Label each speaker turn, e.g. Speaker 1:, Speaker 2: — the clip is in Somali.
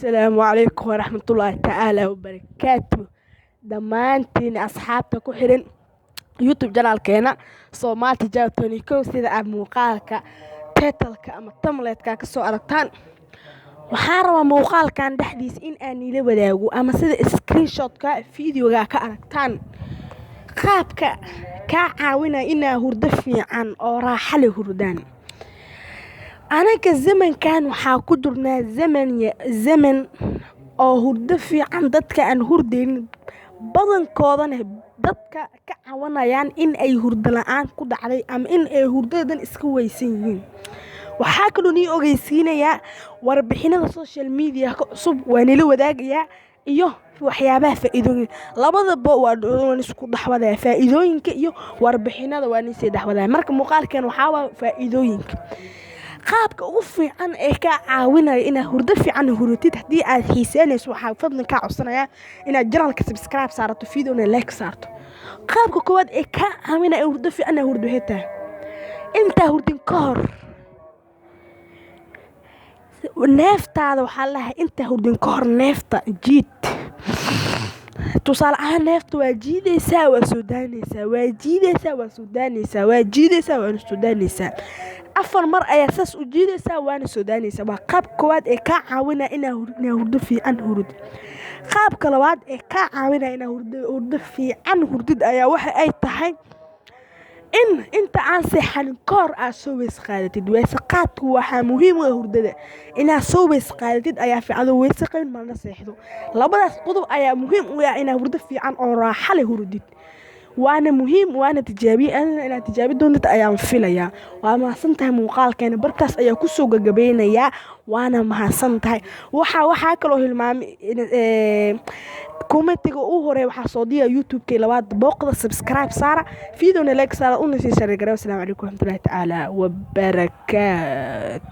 Speaker 1: السلام عليكم ورحمة الله تعالى وبركاته. dhammaantiin asxaabta ku xiran YouTube channel-keena Soomaali Tijaab 22 sida aad muuqaalka title-ka ama thumbnail-ka ka soo aragtaan. Waxaan rabaa muuqaalkan dhexdiisa in aan ila wadaago ama sida screenshot-ka video-ga ka aragtaan qaabka ka caawinaya inaa hurdo fiican oo raaxo leh hurdaan. anaga zamankan waxaa ku jirnaa zaman oo hurdo fiican dadka aan hurdeynin badankoodana dadka ka caawinayaan in ay hurdo la'aan ku dhacday ama in ay hurdadan iska weysan yihiin. waxaa kaloo nii ogeysiinayaa warbixinada social media ka cusub waa nila wadaagayaa iyo waxyaabaha faa'iidooyin labadaba waa isku dhaxwadaya faa'iidooyinka iyo warbixinada waa nisii dhaxwadaya. marka muuqaalkan waxaa waa faa'iidooyinka qaabka ugu fiican ee ka caawinaya inaad hurdo fiican hurutid. haddii aad xiiseynayso waxaa fadlan ka codsanayaa inaad channel-ka subscribe saarato video-na like saarto. qaabka koowaad ee ka caawinaya hurdo fiican hurdo xitaa inta hurdin ka hor neeftaada waxaa lahaa inta hurdin ka hor neefta jiid tusaale ahaan neefta waa jiidaysaa waa soo daanaysaa waa jiidaysaa waa soo daanaysaa waa jiidaysaa waa soo daanaysaa 4 mar ayaa saas u jiidaysaa waana soo daanaysaa. waa qaab koowaad ee ka caawinaya inaad hurdo fiican hurud. qaabka labaad ee ka caawinaya inaad hurdo fiican hurdid ayaa waxa ay tahay in inta aan seexanin ka hor aad soo weys qaadatid. weys qaadku waxaa muhiim u ah hurdada inaad soo weys qaadatid ayaa fiican. weys qayn marna seexdo labadaas qodob ayaa muhiim u ah inaad hurdo fiican oo raaxo leh hurdid. waana muhiim waana inaad tijaabi doontid ayaan filayaa. waa mahadsantahay muuqaalkeena bartaas ayaa ku soo gabagabeynayaa. waana mahadsantahay waxaa kaloo hilmaamay commentiga u hore waxaa soo diya YouTube-ka labaad booqda subscribe saara video-na like saara una sii share gareeyo. Assalaamu calaykum warahmatullaahi tacaala wabarakaatuh.